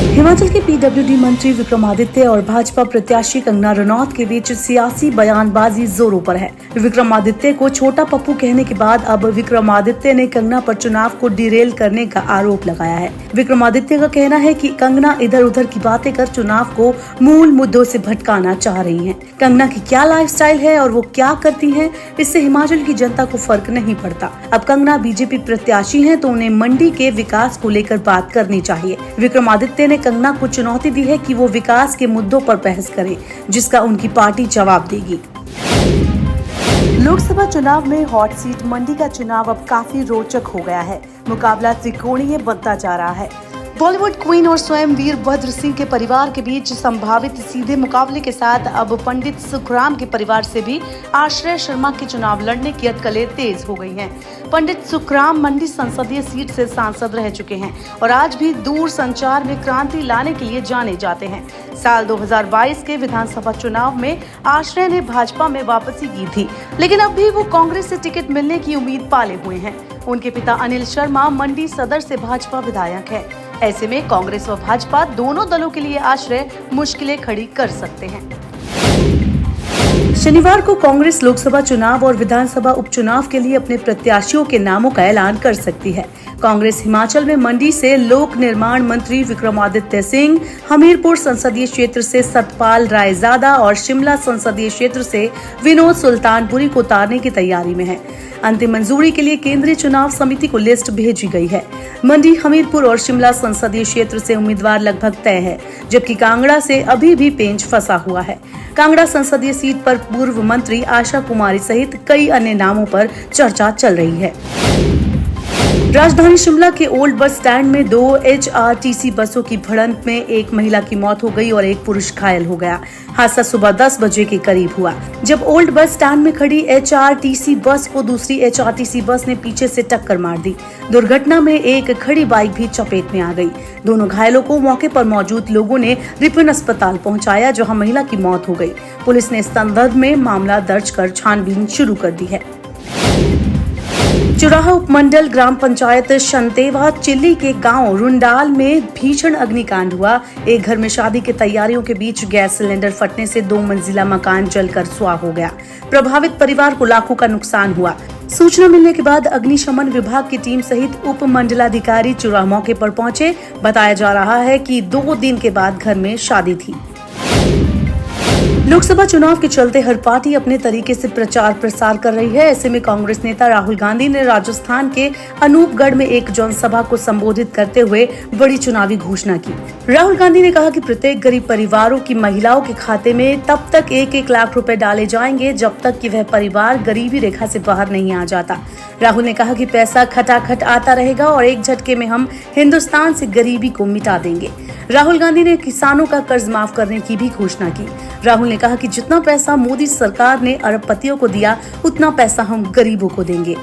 हिमाचल के पीडब्ल्यूडी मंत्री विक्रमादित्य और भाजपा प्रत्याशी कंगना रनौत के बीच सियासी बयानबाजी जोरों पर है। विक्रमादित्य को छोटा पप्पू कहने के बाद अब विक्रमादित्य ने कंगना पर चुनाव को डिरेल करने का आरोप लगाया है। विक्रमादित्य का कहना है कि कंगना इधर उधर की बातें कर चुनाव को मूल मुद्दों से भटकाना चाह रही हैं। कंगना की क्या लाइफस्टाइल है और वो क्या करती हैं, इससे हिमाचल की जनता को फर्क नहीं पड़ता। अब कंगना बीजेपी प्रत्याशी हैं तो उन्हें मंडी के विकास को लेकर बात करनी चाहिए। विक्रमादित्य ने कंगना को चुनौती दी है कि वो विकास के मुद्दों पर बहस करे, जिसका उनकी पार्टी जवाब देगी। लोकसभा चुनाव में हॉट सीट मंडी का चुनाव अब काफी रोचक हो गया है। मुकाबला त्रिकोणीय बनता जा रहा है। बॉलीवुड क्वीन और स्वयं वीरभद्र सिंह के परिवार के बीच संभावित सीधे मुकाबले के साथ अब पंडित सुखराम के परिवार से भी आश्रय शर्मा के चुनाव लड़ने की अटकलें तेज हो गई हैं। पंडित सुखराम मंडी संसदीय सीट से सांसद रह चुके हैं और आज भी दूर संचार में क्रांति लाने के लिए जाने जाते हैं। साल 2022 के विधानसभा चुनाव में आश्रय ने भाजपा में वापसी की थी, लेकिन अब भी वो कांग्रेस से टिकट मिलने की उम्मीद पाले हुए हैं। उनके पिता अनिल शर्मा मंडी सदर से भाजपा विधायक है। ऐसे में कांग्रेस व भाजपा दोनों दलों के लिए आश्रय मुश्किलें खड़ी कर सकते हैं। शनिवार को कांग्रेस लोकसभा चुनाव और विधानसभा उपचुनाव के लिए अपने प्रत्याशियों के नामों का ऐलान कर सकती है। कांग्रेस हिमाचल में मंडी से लोक निर्माण मंत्री विक्रमादित्य सिंह, हमीरपुर संसदीय क्षेत्र से सतपाल रायजादा और शिमला संसदीय क्षेत्र से विनोद सुल्तानपुरी को उतारने की तैयारी में है। अंतिम मंजूरी के लिए केंद्रीय चुनाव समिति को लिस्ट भेजी गई है। मंडी, हमीरपुर और शिमला संसदीय क्षेत्र से उम्मीदवार लगभग तय है, जबकि कांगड़ा से अभी भी पेंच फंसा हुआ है। कांगड़ा संसदीय सीट पर पूर्व मंत्री आशा कुमारी सहित कई अन्य नामों पर चर्चा चल रही है। राजधानी शिमला के ओल्ड बस स्टैंड में 2 HRTC बसों की भिड़ंत में एक महिला की मौत हो गई और एक पुरुष घायल हो गया। हादसा सुबह 10 बजे के करीब हुआ, जब ओल्ड बस स्टैंड में खड़ी HRTC बस को दूसरी HRTC बस ने पीछे से टक्कर मार दी। दुर्घटना में एक खड़ी बाइक भी चपेट में आ गई। दोनों घायलों को मौके पर मौजूद लोगों ने रिपन अस्पताल पहुंचाया, जहां महिला की मौत हो गई। पुलिस ने इस संदर्भ में मामला दर्ज कर छानबीन शुरू कर दी है। चुराहा उपमंडल ग्राम पंचायत शंतेवा चिल्ली के गांव रुंडाल में भीषण अग्निकांड हुआ। एक घर में शादी की तैयारियों के बीच गैस सिलेंडर फटने से 2 मंजिला मकान जलकर सुआह हो गया। प्रभावित परिवार को लाखों का नुकसान हुआ। सूचना मिलने के बाद अग्निशमन विभाग की टीम सहित उप मंडलाधिकारी चुराहा मौके पर पहुंचे। बताया जा रहा है कि 2 दिन के बाद घर में शादी थी। लोकसभा चुनाव के चलते हर पार्टी अपने तरीके से प्रचार प्रसार कर रही है। ऐसे में कांग्रेस नेता राहुल गांधी ने राजस्थान के अनूपगढ़ में एक जनसभा को संबोधित करते हुए बड़ी चुनावी घोषणा की। राहुल गांधी ने कहा कि प्रत्येक गरीब परिवारों की महिलाओं के खाते में तब तक 1-1 लाख रुपए डाले जाएंगे जब तक कि वह परिवार गरीबी रेखा से बाहर नहीं आ जाता। राहुल ने कहा कि पैसा खटाखट आता रहेगा और एक झटके में हम हिंदुस्तान से गरीबी को मिटा देंगे। राहुल गांधी ने किसानों का कर्ज माफ करने की भी घोषणा की। राहुल ने कहा कि जितना पैसा मोदी सरकार ने अरबपतियों को दिया, उतना पैसा हम गरीबों को देंगे।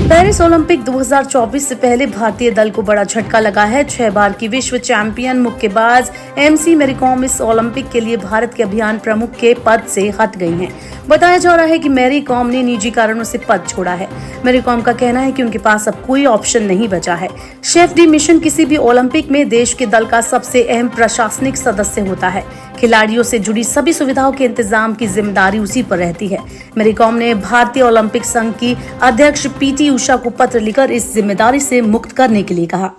पेरिस ओलंपिक 2024 से पहले भारतीय दल को बड़ा झटका लगा है। 6 बार की विश्व चैंपियन मुक्केबाज MC मैरी कॉम इस ओलंपिक के लिए भारत के अभियान प्रमुख के पद से हट गई हैं। बताया जा रहा है कि मैरी कॉम ने निजी कारणों से पद छोड़ा है। मैरी कॉम का कहना है कि उनके पास अब कोई ऑप्शन नहीं बचा है। शेफ डी मिशन किसी भी ओलंपिक में देश के दल का सबसे अहम प्रशासनिक सदस्य होता है। खिलाड़ियों से जुड़ी सभी सुविधाओं के इंतजाम की जिम्मेदारी उसी पर रहती है। मैरी कॉम ने भारतीय ओलंपिक संघ की अध्यक्ष PT उषा को पत्र लिखकर इस जिम्मेदारी से मुक्त करने के लिए कहा।